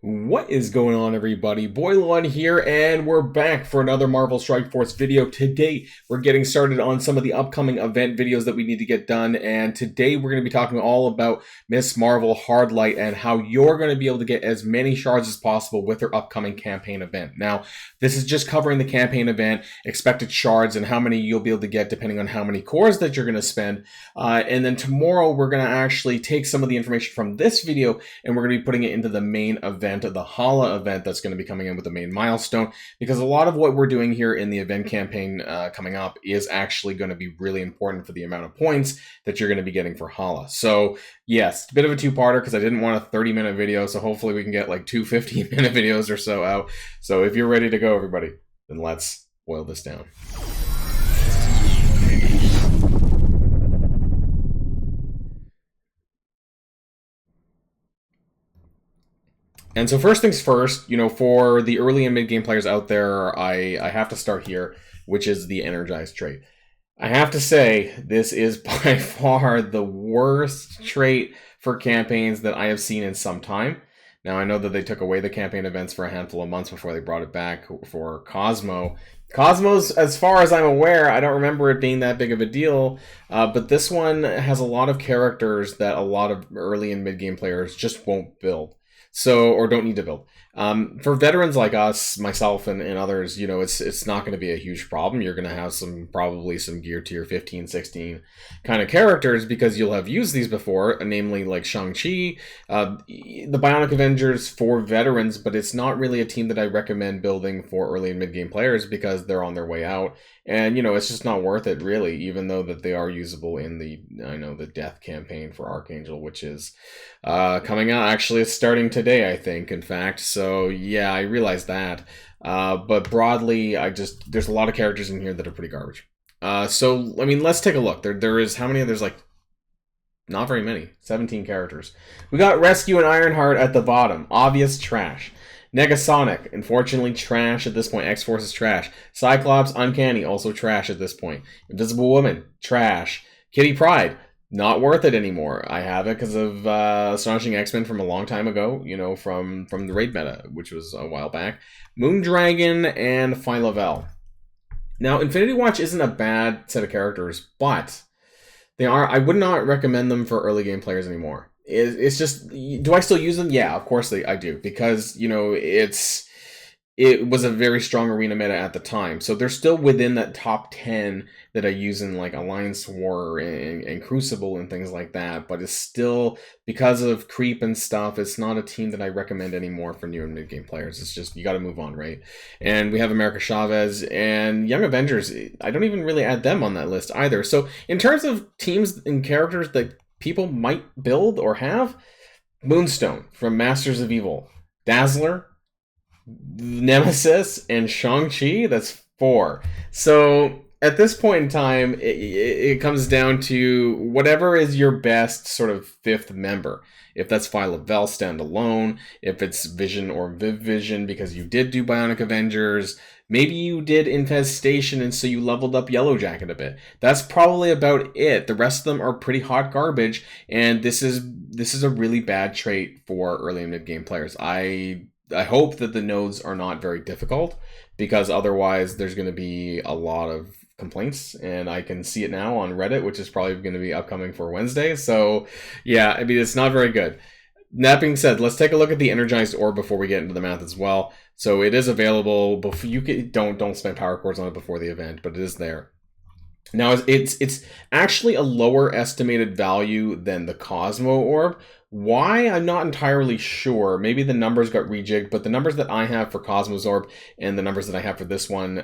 What is going on, everybody? Boilon here, and we're back for another Marvel Strike Force video. Today, we're getting started on some of the upcoming event videos that we need to get done, and today we're going to be talking all about Miss Marvel Hardlight and how you're going to be able to get as many shards as possible with her upcoming campaign event. Now, this is just covering the campaign event, expected shards, and how many you'll be able to get depending on how many cores that you're going to spend. And then tomorrow, we're going to actually take some of the information from this video, and we're going to be putting it into the main event, the Hala event that's going to be coming in with the main milestone, because a lot of what we're doing here in the event campaign coming up is actually going to be really important for the amount of points that you're going to be getting for Hala. So yes, a bit of a two-parter because I didn't want a 30-minute video, so hopefully we can get like 2 15-minute videos or so out. So if you're ready to go, everybody, then let's boil this down. And so first things first, for the early and mid-game players out there, I have to start here, which is the Energized trait. I have to say, this is by far the worst trait for campaigns that I have seen in some time. Now, I know that they took away the campaign events for a handful of months before they brought it back for Cosmo. Cosmo's, as far as I'm aware, I don't remember it being that big of a deal, but this one has a lot of characters that a lot of early and mid-game players just won't build. Or don't need to build. For veterans like us, myself, and others, it's not going to be a huge problem. You're going to have probably some gear tier 15, 16 kind of characters because you'll have used these before, namely like Shang-Chi, the Bionic Avengers for veterans, but it's not really a team that I recommend building for early and mid-game players because they're on their way out. And, it's just not worth it, really, even though that they are usable in the Death campaign for Archangel, which is coming out. Actually, it's starting today, I think, in fact. So, yeah, I realize that. But broadly, there's a lot of characters in here that are pretty garbage. So, I mean, let's take a look. There is, how many? There's like, not very many. 17 characters. We got Rescue and Ironheart at the bottom. Obvious trash. Negasonic, unfortunately trash at this point. X-Force is trash. Cyclops, Uncanny, also trash at this point. Invisible Woman, trash. Kitty Pryde, not worth it anymore. I have it because of Astonishing X-Men from a long time ago, from the Raid meta, which was a while back. Moondragon and Phyla-Vell. Now, Infinity Watch isn't a bad set of characters, but I would not recommend them for early game players anymore. It's just, do I still use them? Yeah, of course I do, because it was a very strong arena meta at the time, so they're still within that top 10 that I use in like Alliance War and Crucible and things like that. But it's still, because of creep and stuff, it's not a team that I recommend anymore for new and mid game players. It's just, you got to move on, right? And we have America Chavez and Young Avengers. I don't even really add them on that list either. So in terms of teams and characters that people might build or have, Moonstone from Masters of Evil, Dazzler, Nemesis, and Shang-Chi. That's 4. So at this point in time, it comes down to whatever is your best sort of 5th member. If that's Phyla-Vell standalone, if it's Vision or Viv Vision because you did do Bionic Avengers, maybe you did Infestation and so you leveled up Yellow Jacket a bit. That's probably about it. The rest of them are pretty hot garbage, and this is a really bad trait for early and mid game players. I hope that the nodes are not very difficult, because otherwise there's going to be a lot of complaints, and I can see it now on Reddit, which is probably going to be upcoming for Wednesday. So yeah, I mean, it's not very good. That being said, let's take a look at the Energized Ore before we get into the math as well. So it is available. Before don't spend power cores on it before the event, but it is there. Now, it's actually a lower estimated value than the Cosmo Orb. Why? I'm not entirely sure. Maybe the numbers got rejigged, but the numbers that I have for Cosmo's Orb and the numbers that I have for this one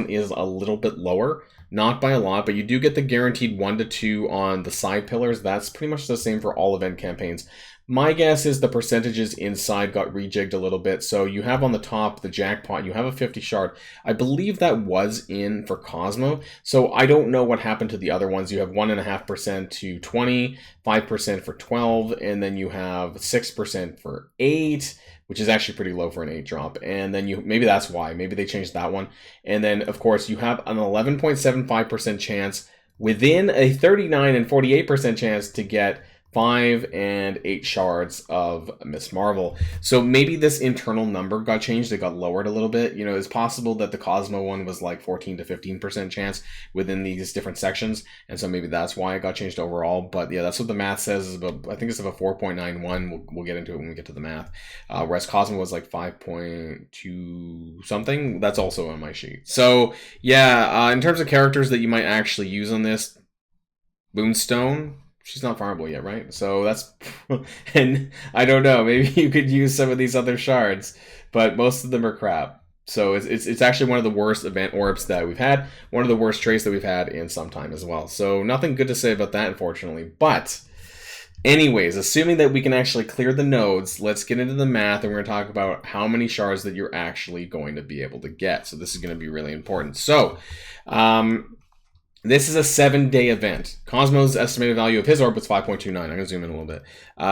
is a little bit lower. Not by a lot, but you do get the guaranteed 1 to 2 on the side pillars. That's pretty much the same for all event campaigns. My guess is the percentages inside got rejigged a little bit. So you have on the top the jackpot, you have a 50 shard. I believe that was in for Cosmo. So I don't know what happened to the other ones. You have 1.5% to 20, 5% for 12, and then you have 6% for 8, which is actually pretty low for an 8 drop. And then maybe that's why. Maybe they changed that one. And then, of course, you have an 11.75% chance within a 39 and 48% chance to get 5 and 8 shards of Miss Marvel. So maybe this internal number got changed. It got lowered a little bit. You know, it's possible that the Cosmo one was like 14 to 15% chance within these different sections. And so maybe that's why it got changed overall. But yeah, that's what the math says. Is about, I think it's about 4.91. We'll get into it when we get to the math. Whereas Cosmo was like 5.2 something. That's also on my sheet. So yeah, in terms of characters that you might actually use on this, Moonstone, she's not farmable yet, right? So that's, and I don't know, maybe you could use some of these other shards, but most of them are crap. So it's actually one of the worst event orbs that we've had, one of the worst traits that we've had in some time as well. So nothing good to say about that, unfortunately. But anyways, assuming that we can actually clear the nodes, let's get into the math, and we're going to talk about how many shards that you're actually going to be able to get. So this is going to be really important. So, this is a 7-day event. Cosmo's estimated value of his orb was 5.29. I'm going to zoom in a little bit.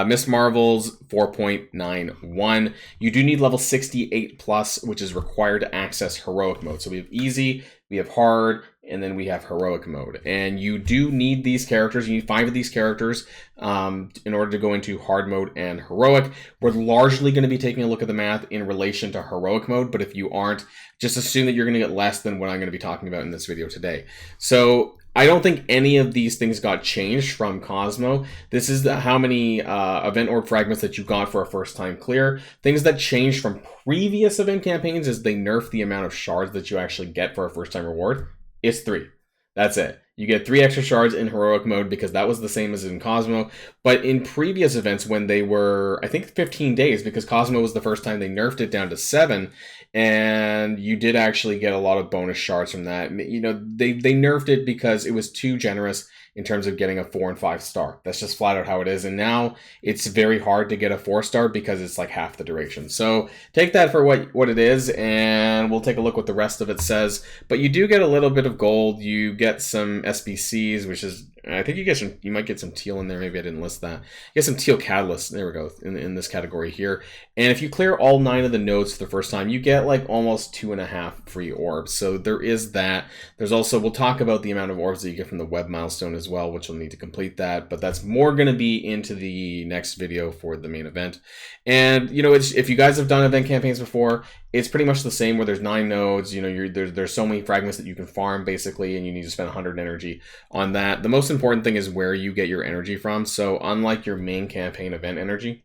Miss Marvel's 4.91. You do need level 68 plus, which is required to access heroic mode. So we have easy, we have hard, and then we have heroic mode. And you do need these characters. You need 5 of these characters in order to go into hard mode and heroic. We're largely going to be taking a look at the math in relation to heroic mode, but if you aren't, just assume that you're going to get less than what I'm going to be talking about in this video today. So I don't think any of these things got changed from Cosmo. This is how many event orb fragments that you got for a first time clear. Things that changed from previous event campaigns is they nerfed the amount of shards that you actually get for a first time reward. It's 3. That's it. You get 3 extra shards in heroic mode because that was the same as in Cosmo. But in previous events when they were, I think 15 days, because Cosmo was the first time they nerfed it down to 7, and you did actually get a lot of bonus shards from that. You know, they nerfed it because it was too generous in terms of getting a 4 and 5 star. That's just flat out how it is. And now it's very hard to get a 4 star because it's like half the duration. So take that for what it is, and we'll take a look what the rest of it says. But you do get a little bit of gold. You get some SBCs, which is, I think you might get some teal in there. Maybe I didn't list that. You get some teal catalysts. There we go, in this category here. And if you clear all 9 of the nodes for the first time, you get like almost 2.5 free orbs. So there is that. There's also, we'll talk about the amount of orbs that you get from the web milestone as well, which you'll need to complete that. But that's more going to be into the next video for the main event. And, you know, if you guys have done event campaigns before, it's pretty much the same where there's 9 nodes. You know, there's so many fragments that you can farm basically, and you need to spend 100 energy on that. The most important thing is where you get your energy from. So unlike your main campaign event energy,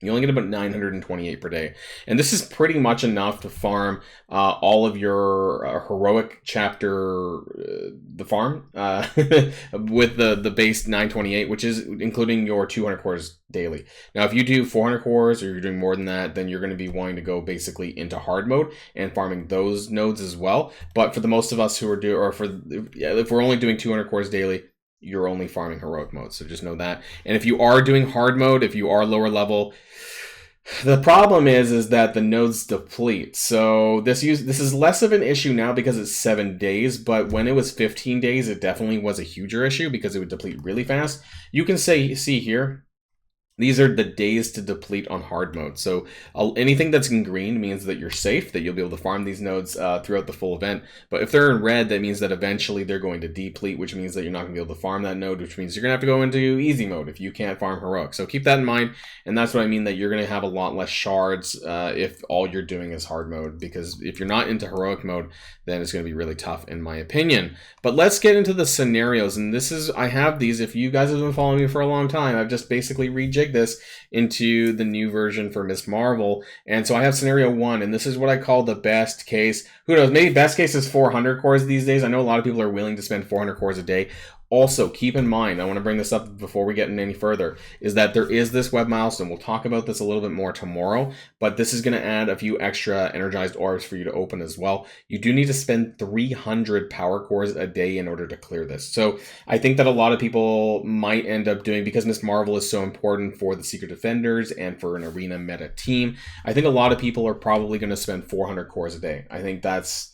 you only get about 928 per day. And this is pretty much enough to farm all of your heroic chapter, the farm, with the base 928, which is including your 200 cores daily. Now, if you do 400 cores or you're doing more than that, then you're going to be wanting to go basically into hard mode and farming those nodes as well. But for the most of us who are if we're only doing 200 cores daily, you're only farming heroic mode. So just know that. And if you are doing hard mode, if you are lower level, the problem is that the nodes deplete. So this is less of an issue now because it's 7 days, but when it was 15 days, it definitely was a huger issue because it would deplete really fast. You can see here, these are the days to deplete on hard mode. So anything that's in green means that you're safe, that you'll be able to farm these nodes throughout the full event. But if they're in red, that means that eventually they're going to deplete, which means that you're not going to be able to farm that node, which means you're going to have to go into easy mode if you can't farm heroic. So keep that in mind. And that's what I mean, that you're going to have a lot less shards if all you're doing is hard mode. Because if you're not into heroic mode, then it's going to be really tough in my opinion. But let's get into the scenarios. And I have these. If you guys have been following me for a long time, I've just basically rejigged this into the new version for Miss Marvel. And so I have scenario 1, and this is what I call the best case. Who knows, maybe best case is 400 cores these days. I know a lot of people are willing to spend 400 cores a day. Also, keep in mind, I want to bring this up before we get in any further, is that there is this web milestone. We'll talk about this a little bit more tomorrow, but this is going to add a few extra energized orbs for you to open as well. You do need to spend 300 power cores a day in order to clear this. So I think that a lot of people might end up doing, because Miss Marvel is so important for the Secret Defenders and for an arena meta team, I think a lot of people are probably going to spend 400 cores a day. I think that's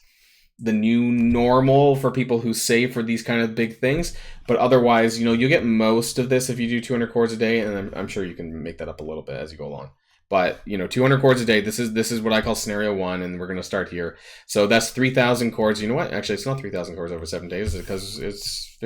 the new normal for people who save for these kind of big things. But otherwise, you know, you get most of this if you do 200 cores a day, and I'm sure you can make that up a little bit as you go along. But, you know, 200 cores a day, this is what I call scenario 1, and we're going to start here. So that's 3,000 cores. You know what? Actually, it's not 3,000 cores over 7 days because it's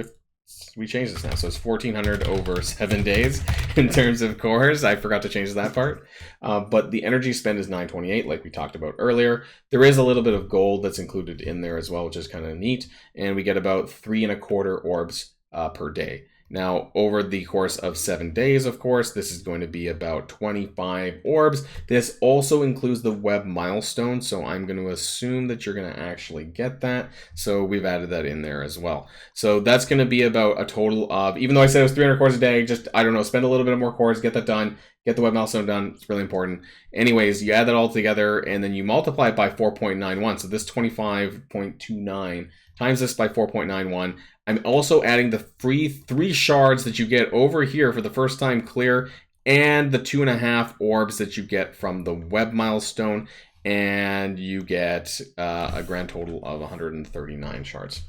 we changed this now, so it's 1,400 over 7 days in terms of cores. I forgot to change that part. But the energy spend is 928, like we talked about earlier. There is a little bit of gold that's included in there as well, which is kind of neat. And we get about 3.25 orbs per day. Now, over the course of 7 days, of course, this is going to be about 25 orbs. This also includes the web milestone, so I'm going to assume that you're going to actually get that. So we've added that in there as well. So that's going to be about a total of, even though I said it was 300 cores a day, just, I don't know, spend a little bit more cores, get that done, get the web milestone done. It's really important. Anyways, you add that all together, and then you multiply it by 4.91. So this 25.29 times this by 4.91. I'm also adding the free 3 shards that you get over here for the first time clear, and the 2.5 orbs that you get from the web milestone, and you get a grand total of 139 shards.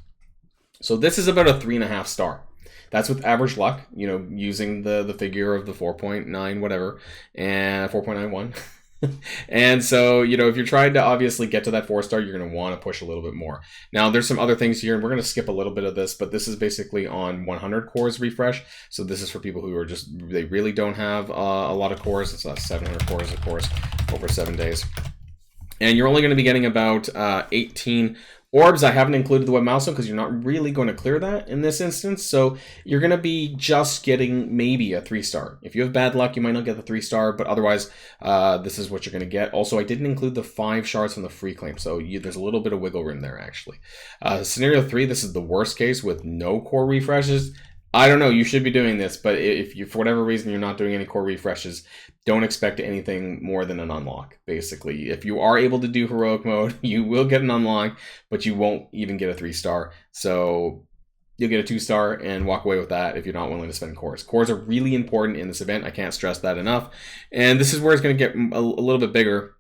So this is about a 3.5 star. That's with average luck, you know, using the figure of the 4.9 whatever, and 4.91. And so, you know, if you're trying to obviously get to that 4-star, you're going to want to push a little bit more. Now, there's some other things here, and we're going to skip a little bit of this, but this is basically on 100 cores refresh. So this is for people who are just, they really don't have a lot of cores. It's 700 cores, of course, over 7 days. And you're only going to be getting about 18 orbs. I haven't included the web milestone because you're not really going to clear that in this instance. So you're going to be just getting maybe a 3-star. If you have bad luck, you might not get the 3-star, but otherwise, this is what you're going to get. Also, I didn't include the 5 shards from the free claim, so there's a little bit of wiggle room there, actually. Scenario 3, this is the worst case with no core refreshes. I don't know, you should be doing this, but if you, for whatever reason, you're not doing any core refreshes, don't expect anything more than an unlock, basically. If you are able to do heroic mode, you will get an unlock, but you won't even get a 3-star. So you'll get a 2-star and walk away with that if you're not willing to spend cores. Cores are really important in this event. I can't stress that enough. And this is where it's going to get a little bit bigger.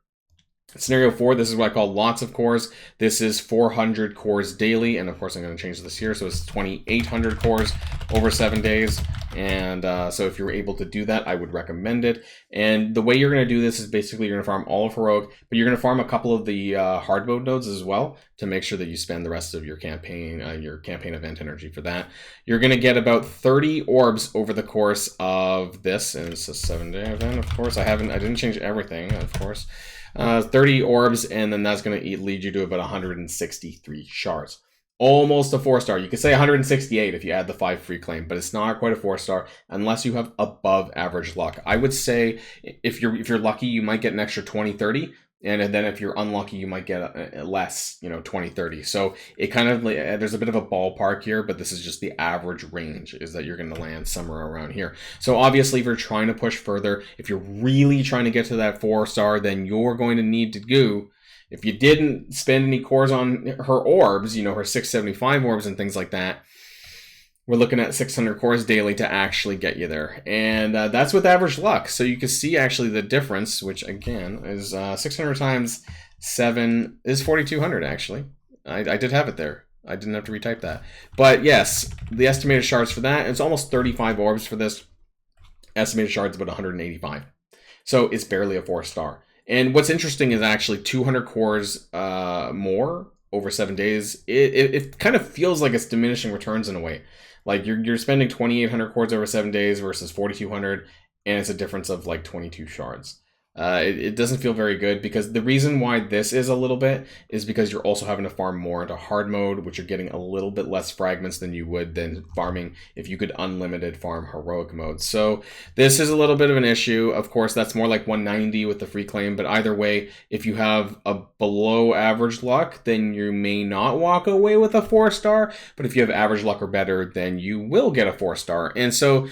Scenario 4, this is what I call lots of cores. This is 400 cores daily, and of course I'm going to change this here, so it's 2,800 cores over 7 days. And so if you're able to do that, I would recommend it. And the way you're going to do this is basically you're going to farm all of heroic, but you're going to farm a couple of the hard mode nodes as well to make sure that you spend the rest of your campaign event energy for that. You're going to get about 30 orbs over the course of this, and it's a 7-day event, of course. I didn't change everything, of course. 30 orbs, and then that's going to lead you to about 163 shards. Almost a 4-star. You could say 168 if you add the 5 free claim, but it's not quite a 4-star unless you have above average luck. I would say if you're lucky, you might get an extra 20, 30. And then if you're unlucky, you might get less, 20, 30. So it kind of, there's a bit of a ballpark here, but this is just the average range, is that you're going to land somewhere around here. So obviously, if you're trying to push further, if you're really trying to get to that 4-star, then you're going to need to go. If you didn't spend any cores on her orbs, her 675 orbs and things like that, we're looking at 600 cores daily to actually get you there. And that's with average luck. So you can see actually the difference, which again is 600 times 7 is 4,200 actually. I did have it there. I didn't have to retype that. But yes, the estimated shards for that, it's almost 35 orbs for this. Estimated shards about 185. So it's barely a 4-star. And what's interesting is actually 200 cores more over 7 days. It kind of feels like it's diminishing returns in a way. Like you're spending 2,800 cores over 7 days versus 4,200, and it's a difference of like 22 shards. It doesn't feel very good, because the reason why this is a little bit is because you're also having to farm more into hard mode, which you're getting a little bit less fragments than you would than farming if you could unlimited farm heroic mode. So this is a little bit of an issue. Of course, that's more like 190 with the free claim, but either way, if you have a below average luck, then you may not walk away with a 4-star, but if you have average luck or better, then you will get a 4-star. And so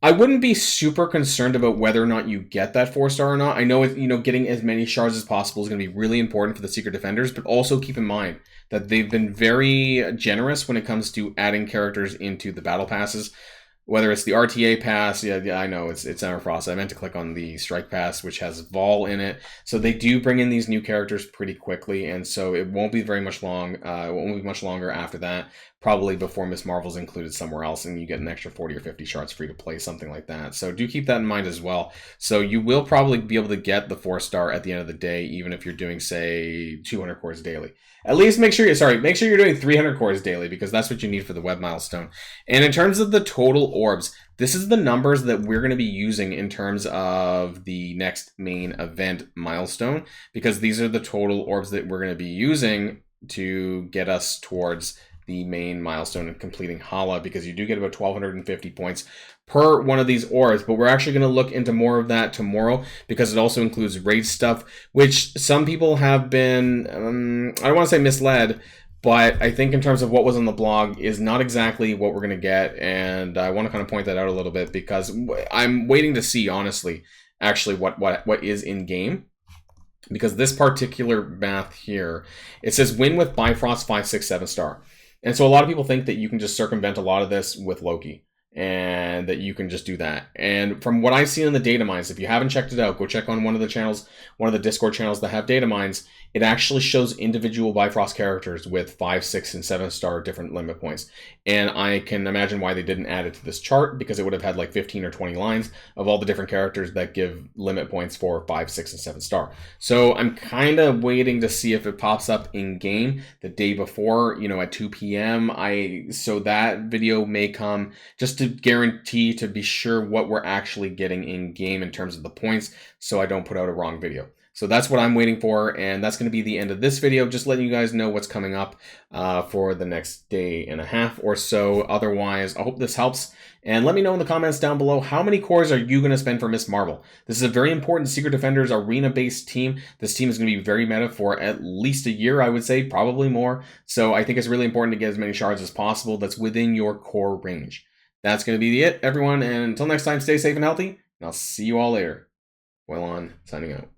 I wouldn't be super concerned about whether or not you get that 4-star or not. I know, getting as many shards as possible is going to be really important for the Secret Defenders, but also keep in mind that they've been very generous when it comes to adding characters into the battle passes. Whether it's the RTA pass, yeah, I know it's Emperfrost. I meant to click on the Strike pass, which has Vol in it. So they do bring in these new characters pretty quickly, and so it won't be very much long. It won't be much longer after that. probably before Miss Marvel's included somewhere else, and you get an extra 40 or 50 shards free to play, something like that. So do keep that in mind as well. So you will probably be able to get the 4-star at the end of the day, even if you're doing, say, 200 cores daily. At least make sure you're doing 300 cores daily, because that's what you need for the web milestone. And in terms of the total orbs, this is the numbers that we're going to be using in terms of the next main event milestone, because these are the total orbs that we're going to be using to get us towards the main milestone of completing Hala, because you do get about 1,250 points per one of these ores. But we're actually going to look into more of that tomorrow, because it also includes raid stuff, which some people have been, I don't want to say misled, but I think in terms of what was on the blog is not exactly what we're going to get. And I want to kind of point that out a little bit, because I'm waiting to see, honestly, actually what is in game. Because this particular math here, it says win with Bifrost 5, 6, 7 star. And so a lot of people think that you can just circumvent a lot of this with Loki, and that you can just do that. And from what I've seen in the data mines, if you haven't checked it out, go check on one of the channels, one of the Discord channels that have data mines. It actually shows individual Bifrost characters with 5, 6, and 7 star different limit points. And I can imagine why they didn't add it to this chart, because it would have had like 15 or 20 lines of all the different characters that give limit points for 5, 6, and 7 star. So I'm kind of waiting to see if it pops up in game the day before, you know, at 2 p.m. So that video may come just to guarantee, to be sure what we're actually getting in game in terms of the points, so I don't put out a wrong video. So that's what I'm waiting for, and that's going to be the end of this video, just letting you guys know what's coming up for the next day and a half or so. Otherwise, I hope this helps, and let me know in the comments down below, how many cores are you going to spend for Miss Marvel? This is a very important Secret Defenders arena-based team. This team is going to be very meta for at least a year, I would say, probably more. So I think it's really important to get as many shards as possible that's within your core range. That's going to be it, everyone, and until next time, stay safe and healthy, and I'll see you all later. Boilon, signing out.